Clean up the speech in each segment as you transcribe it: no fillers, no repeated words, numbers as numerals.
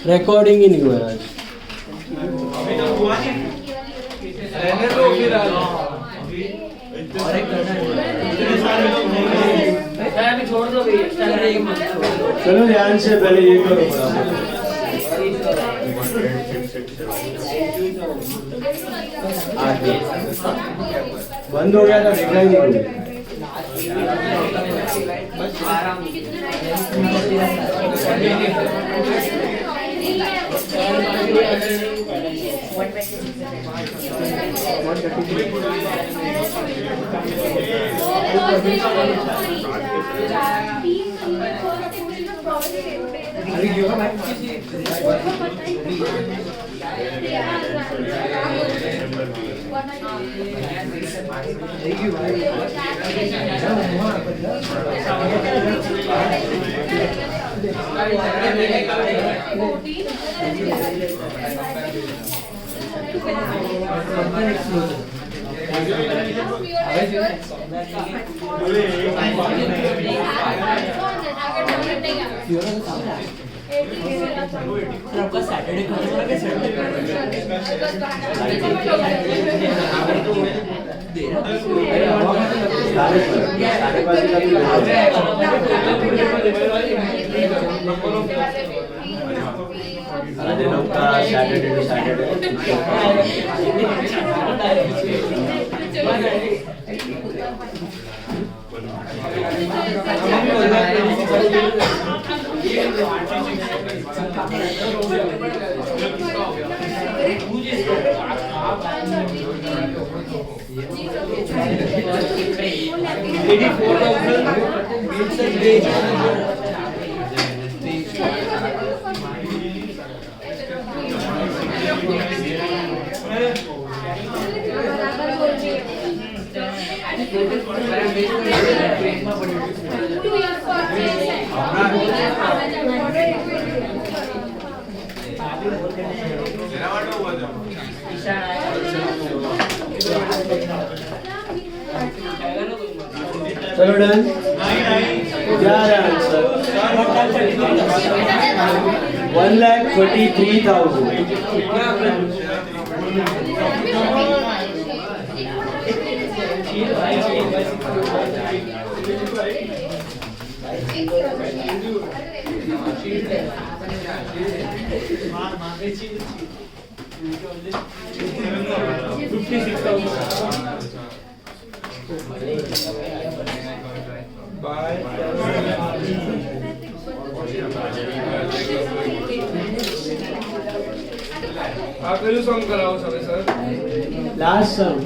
Recording ही नहीं हुआ आज। अभी तो हुआ नहीं। रहने दो फिर और एक करना है। इतने सारे लोग नहीं। अभी छोड़ दो भाई। चलो ध्यान से पहले ये करो बंद हो गया था, देखा ही नहीं। आपका सैटरडे चलो डन। क्या है आंसर? 1,33,000। आप पहले सॉन्ग कराओ सर। लास्ट सॉन्ग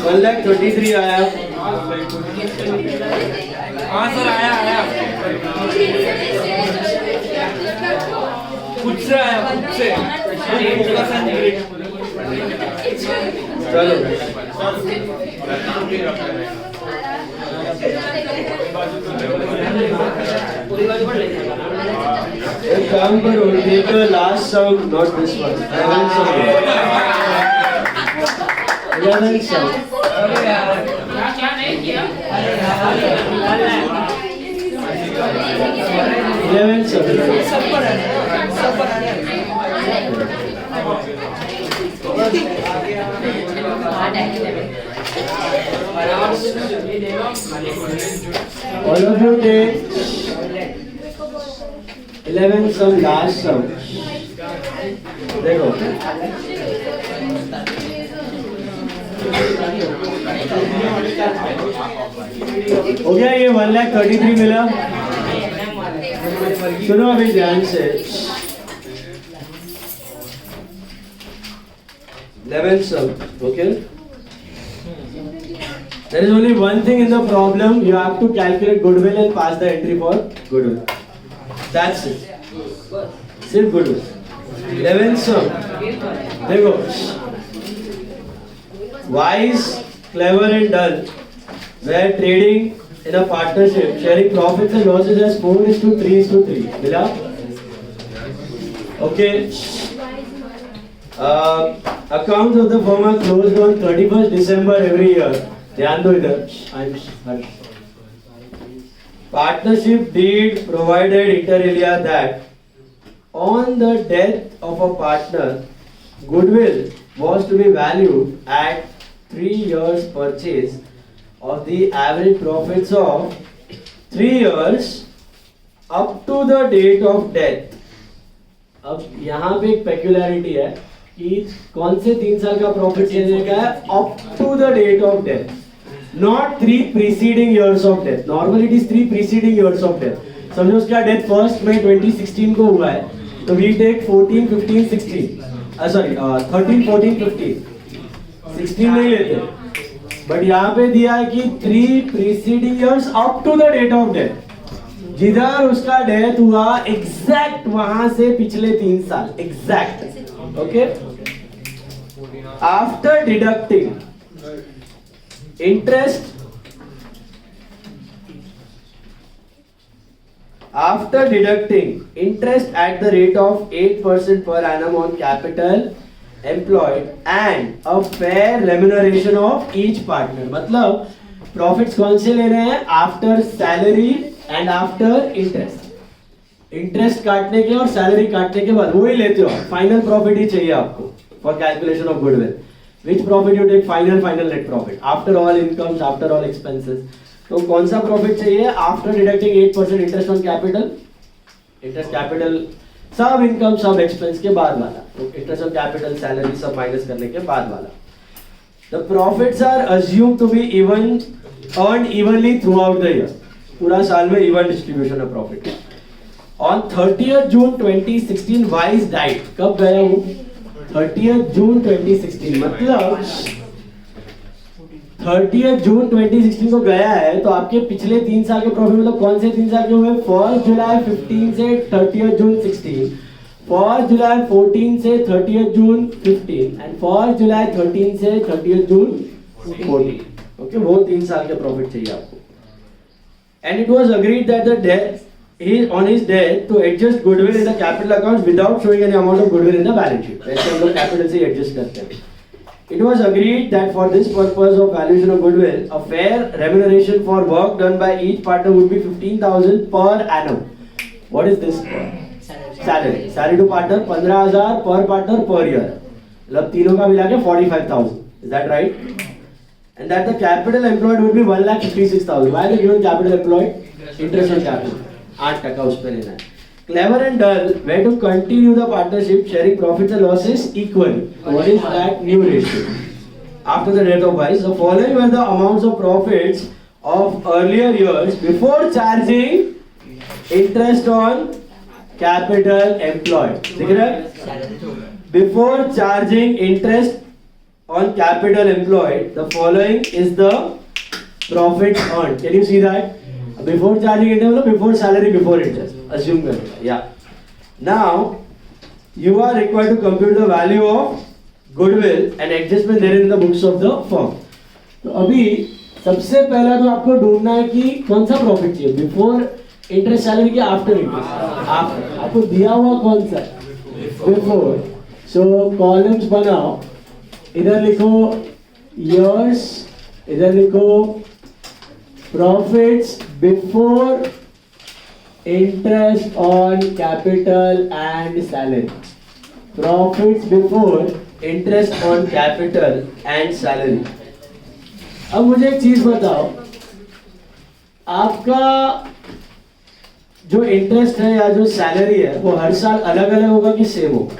$1,33,000 आया। हाँ सर आया खुद से आया खुद से। चलो एक काम करो, take the last song, not this one. 11th song. 11th song. क्या नहीं किया? 11th song. सब पर All of you take 11th song, last song. देखो हो गया, ये 1,33,000 मिला। सुनो अभी ध्यान से, 11th sum, okay? There is only one thing in the problem. You have to calculate goodwill and pass the entry for goodwill. That's it. सिर्फ goodwill. 11th sum. देखो, wise, clever and dull were trading in a partnership, sharing profits and losses as 4:3:3. मिला? Okay. Accounts of the firm are closed on 31st December every year. ध्यान दो इधर. Partnership deed provided inter alia that on the death of a partner, goodwill was to be valued at 3 years purchase of the average profits of 3 years up to the date of death. अब यहाँ पे एक peculiarity है कि कौन से 3 साल का प्रॉफिट लेने का है, up to the date of death, not 3 preceding years of death. Normally it is 3 preceding years of death. समझो उसका डेथ 1 मई 2016 को हुआ है, तो we take 14, 15, 16, sorry 13, 14, 15, 16 नहीं लेते, बट यहाँ पे दिया है कि 3 preceding years up to the date of death. जिधर उसका डेथ हुआ एग्जैक्ट वहां से पिछले 3 साल exact. Okay? After deducting interest, at the rate of 8% per annum on capital employed and a fair remuneration of each partner. मतलब profits कौन से ले रहे हैं? After salary and after interest. Interest काटने के और सैलरी काटने के बाद वो ही लेते हो. फाइनल प्रॉफिट ही चाहिए आपको for calculation of goodwill. Which profit you take? Final net profit after all incomes, after all expenses. तो कौन सा प्रॉफिट चाहिए? After deducting 8% interest on capital, interest capital सब इनकम सब एक्सपेंस के बाद वाला, इंटरेस्ट ऑन कैपिटल सैलरी सब माइनस करने के बाद वाला. The profits are assumed to be earned evenly throughout the year. पूरा साल में इवन डिस्ट्रीब्यूशन है profit. On 30th June 2016 vice diet. कब गया वो? 30th June 2016. मतलब 30th June 2016 को गया है, तो आपके पिछले 3 साल के प्रॉफिट मतलब कौन से 3 साल के हुए? 1 जुलाई 15 से 30th June 16, 1 जुलाई 14 से 30th June 15 and 1 जुलाई 13 से 30th June 14. ओके, वो 3 साल के प्रॉफिट चाहिए आपको. And it was agreed that the death on his death to adjust goodwill in the capital accounts without showing any amount of goodwill in the balance sheet. वैसे हम लोग capital से adjust करते हैं. It was agreed that for this purpose of valuation of goodwill, a fair remuneration for work done by each partner would be 15,000 per annum. What is this? Salary. Salary to partner 15,000 per partner per year. मतलब तीनों का मिला के 45,000. Is that right? And that the capital employed would be 1,56,000. Why the given capital employed? Interest on capital. 8% उस पे लेना है. Clever and dull were to continue the partnership sharing profits and losses equally. What is that new ratio? After the death of wise, the following were the amounts of profits of earlier years before charging interest on capital employed. दिख रहा है? Before charging interest on capital employed, the following is the profit earned. Can you see that? Before charging interest, before salary, before interest. Assume that. Yeah. Now, you are required to compute the value of goodwill and adjustment there in the books of the firm. तो अभी सबसे पहला तो आपको ढूंढना है कि कौन सा प्रॉफिट चाहिए, बिफोर इंटरेस्ट सैलरी के आफ्टर इंटरेस्ट. आपको दिया हुआ कौन सा? बिफोर. सो कॉलम्स बनाओ, इधर लिखो years, इधर लिखो profits before interest on capital and salary. Profits before interest on capital and salary. अब मुझे एक चीज बताओ, आपका जो इंटरेस्ट है या जो सैलरी है वो हर साल अलग अलग होगा कि सेम होगा?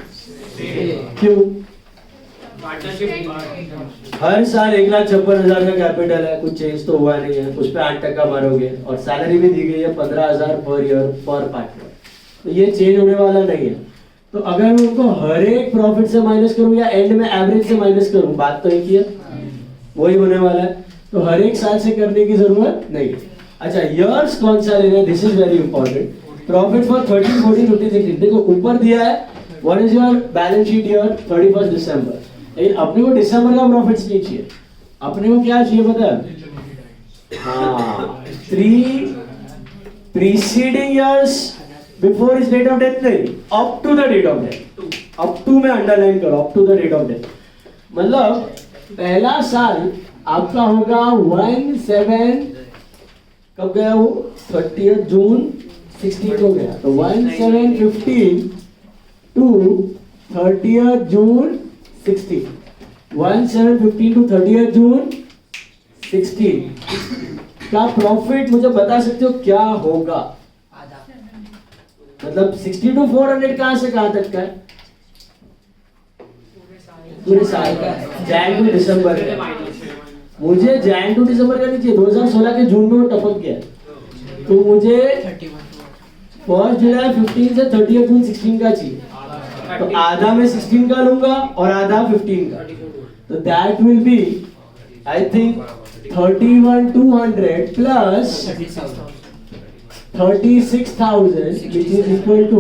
क्यों? पार्टनरशिप हर साल 1,56,000 का कैपिटल है, कुछ चेंज तो हुआ नहीं है, उस पर 8% मारोगे और सैलरी भी दी गई है 15,000 पर ईयर पर पार्टनर, तो ये चेंज होने वाला नहीं है। तो अगर मैं उनको हर एक प्रॉफिट से माइनस करूं या एंड में एवरेज से माइनस करूं, बात तो एक ही है, वही होने वाला है। तो हर एक साल से करने की जरूरत नहीं है। अच्छा, ईयर्स कौन सा लेना है, this is very important. Profit for 13, 14, 15, 16, देखो ऊपर दिया है what is your balance sheet year 31 दिसंबर। लेकिन अपने को दिसंबर का प्रॉफिट्स नहीं चाहिए, अपने को क्या चाहिए पता है? हाँ, 3 preceding years before is date of death नहीं, up to the date of death. Up to में अंडरलाइन करो, up to the date of death. मतलब पहला साल आपका होगा 17 कब गया वो? 30 जून 16 को गया, तो 1715 टू 30 जून 16, 1715 टू 30 जून 16 का प्रॉफिट मुझे बता सकते हो क्या होगा? मतलब 60 टू 400 कहां से कहां तक का है? पूरे साल का, जैन टू दिसंबर का। मुझे जैन टू दिसंबर का नहीं चाहिए, 2016 के जून में वो टपक गया, तो मुझे 1 जुलाई 15 से 30 जून 16 का चाहिए। तो आधा मैं 16 का लूंगा और आधा 15 का, तो that will be I think 31,200 plus 36,000 which is equal to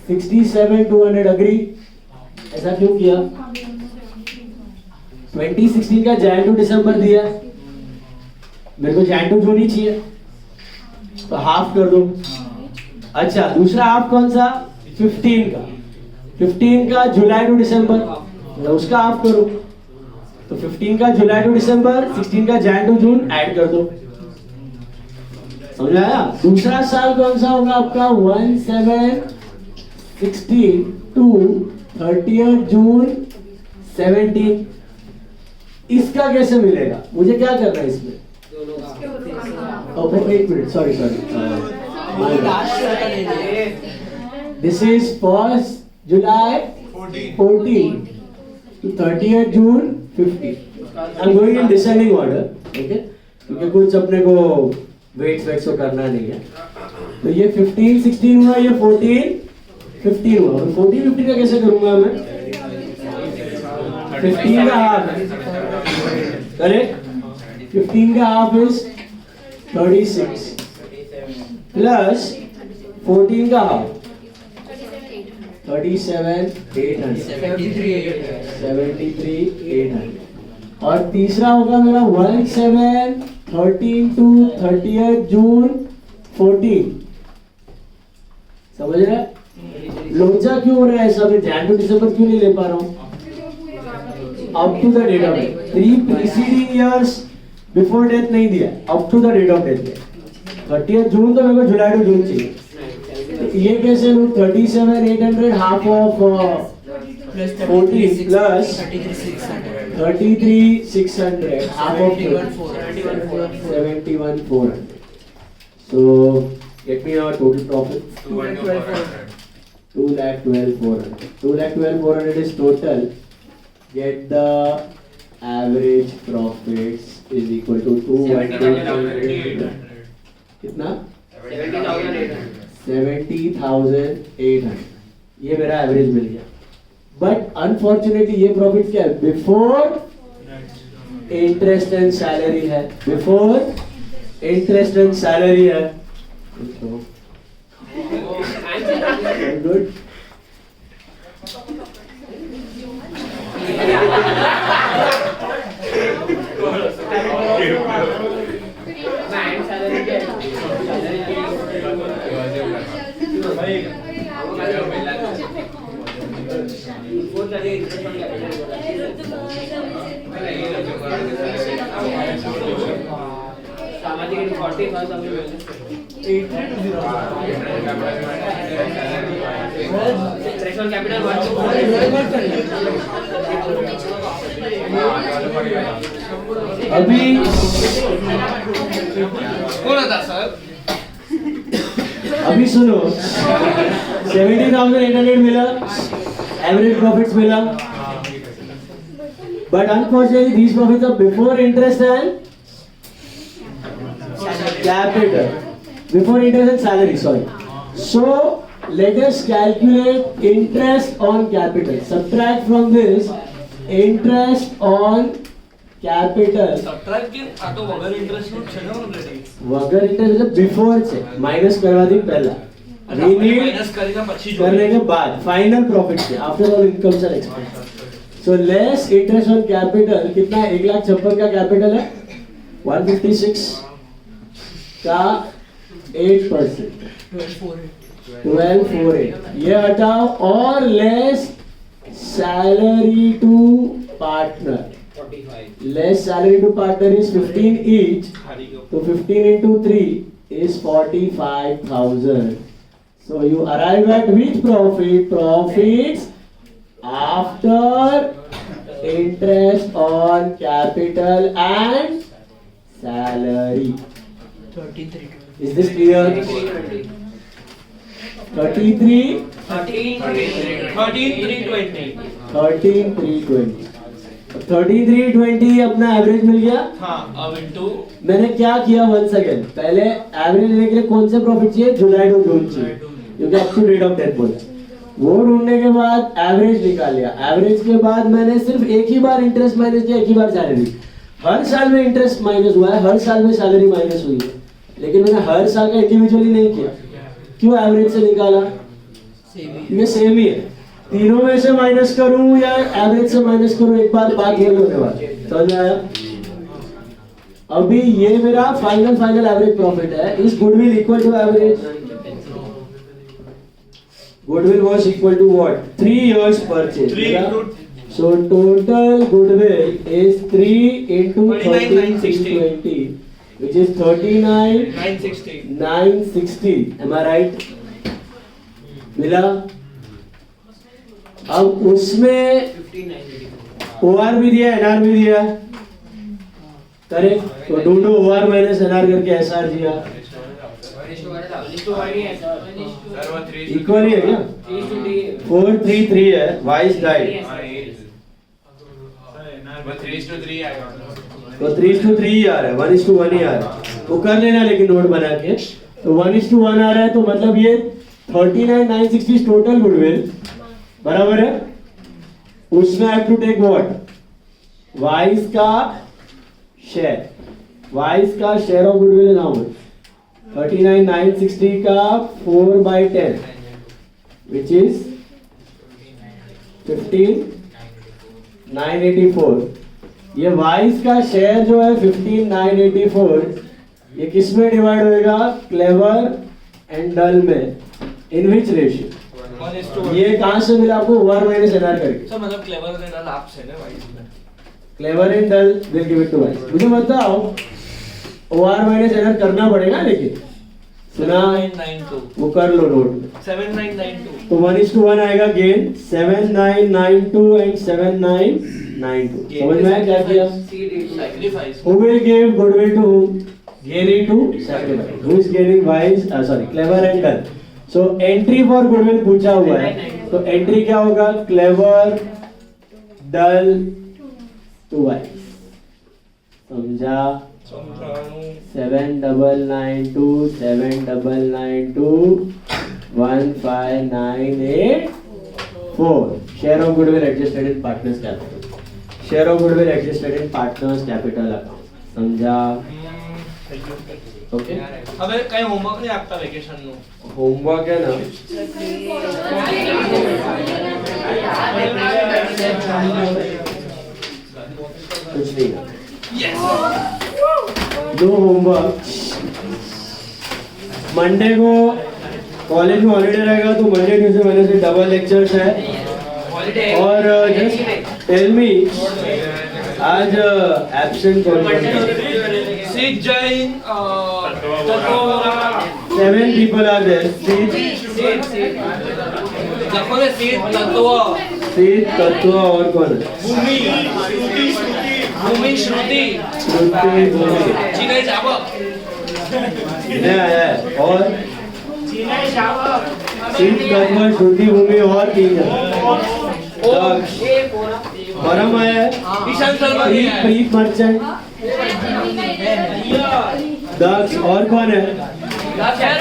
67,200। Agree? ऐसा क्यों किया? 2016 का जैन टू दिसंबर दिया, मेरे को जैन टू जून ही चाहिए, तो हाफ कर दो। अच्छा, दूसरा हाफ कौन सा? 15 का जुलाई टू दिसंबर, तो उसका हाफ करो। तो 15 का जुलाई टू दिसंबर, 16 का जैन टू जून ऐड कर दो। समझ आया? दूसरा साल कौन सा होगा आपका? 1716 टू 30 जून 17। इसका कैसे मिलेगा? मुझे क्या करना है इसमें? एक minute, sorry this is 1 July 14 to 30 June 15। I am going in descending order, okay, क्योंकि कुछ अपने को वेट्स को करना नहीं है। तो ये 15 16 हुआ, ये 14 15 हुआ। 14 15 का कैसे करूंगा मैं? 15 का हाफ करेक्ट, 15 का हाफ इज 36 प्लस 14 का हाफ 37,800 73,800। और तीसरा होगा मेरा 1713 टू 30 जून 14। समझ रहे? लोचा क्यों हो रहा है सब? जैन टू दिसंबर क्यों नहीं ले पा रहा हूँ? Up to the date of death. 3 preceding years before death नहीं दिया, up to the date of death दिया। 30 जून तो मेरे को जुलाई टू जून चाहिए, तो ये कैसे लूँ? 37,800 half of 14 plus 33,600 half of 71,400. So get me our total profit. 2,12,400. 2,12,400 is total. Get the average profits is equal to 2,12,800. कितना? 70,800। ये मेरा एवरेज मिल गया। बट अनफॉर्चुनेटली ये प्रॉफिट क्या है? बिफोर इंटरेस्ट एंड सैलरी है, बिफोर इंटरेस्ट एंड सैलरी है। Good. अभी अभी सुनो, 70,800 मिला, एवरेज प्रॉफिट्स मिला. But unfortunately, these profits are before interest and capital. Before interest and salary, sorry. So, let us calculate interest on capital. Subtract from this interest on capital. Subtract કે આ તો વગર interest નું છે ને already. वगर interest मतलब before से minus करवा दी पहला. માઇનસ કરીને પછી करने के बाद फाइनल प्रॉफिट से after all incomes and expense. So less interest on capital कितना है? 1,56,000 का कैपिटल है, 156 का 8%, 1248. ये हटाओ और less salary to partner. Less salary to partner is 15 each. तो 15 into 3 is 45,000. So you arrive at which profit? Profits after interest on capital and salary. Is this clear? 33 13,320. 33,20 अपना एवरेज मिल गया. हाँ अब इनटू मैंने क्या किया once again, पहले average लेने के लिए कौन से प्रॉफिट चाहिए? जुलाई टू जून चाहिए, क्योंकि up to date of death बोला. वो ढूंढने के बाद एवरेज निकाल लिया. एवरेज के बाद मैंने सिर्फ एक ही बार इंटरेस्ट माइनस किया, एक ही बार सैलरी. हर साल में इंटरेस्ट माइनस हुआ है, हर साल में सैलरी माइनस हुई है, लेकिन मैंने हर साल का इंडिविजुअली नहीं किया. क्यों एवरेज से निकाला? ये सेम ही है. तीनों में से माइनस करूं या एवरेज से माइनस करूं, एक बार बात ये होने वाली. समझ आया? अभी ये मेरा फाइनल एवरेज प्रॉफिट है. Is goodwill equal to average? Goodwill was equal to what? 3 years purchase. 3 into So total goodwill is 3 into 39,960. 20, which is 39,960. 960. Am I right? मिला? अब उसमें OR भी दिया, NR भी दिया. करेक्ट. तो ढूंढो OR माइनस NR करके SR दिया. इक्वल ही है क्या? 433 है. Vice died. तो 3:3 ही आ रहा है, 1:1 ही आ रहा है. वो कर लेना लेकिन नोट बना के. तो 1:1 आ रहा है, तो मतलब ये 39,960 टोटल गुडविल बराबर है. उसमें I have to take what? Wise का शेयर. वाइस का share of goodwill is how much? 39,960 का 4/10 which is 15,984. ये वाइस का शेयर जो है 15,984, ये किस में डिवाइड होएगा? क्लेवर एंड डल में. In which ratio? ये कहां से मिला आपको? OR माइनस NR करके. सर मतलब क्लेवर ने डाल आप से ना वाइस में. Clever and Dull will give it to Wise. मुझे बताओ OR माइनस NR करना पड़ेगा, लेकिन सुना? 7992. वो कर लो नोट. 7992. तो 1:1 आएगा गेन. 7992 एंड 7992. समझ में आया क्या किया? Sacrifice. Who will give goodwill to whom? Gaining to sacrifice. Who is gaining? Wise, clever and dull. So entry for goodwill पूछा हुआ है, तो entry क्या होगा? Clever, dull to wise. समझा? 7,992 15,984. Share of goodwill adjusted in partners capital. Share of goodwill adjusted in partners capital account. समझा? Okay. હવે કઈ હોમવર્ક નહીં આપતા વેકેશન નું? होमवर्क है ना? कुछ नहीं. दो होमवर्क. मंडे को कॉलेज में हॉलीडे रहेगा, तो Monday Tuesday Wednesday double lectures है. और जस्ट टेल मी आज एब्सेंट कौन है? Sid Jain, Tatvara. 7 people are there. Sid, Japhane Sid, Tattva. Sid, तत्वा और कौन है? Bhumi, Shruti. श्रुति, भूमि. Chinay Java. नया आया है. और शीत कस्मर श्रुति भूमि और 3 जन। दक्ष परम है, ईशान शर्मा भी है। प्रीत मर्चेंट, दक्ष और कौन है?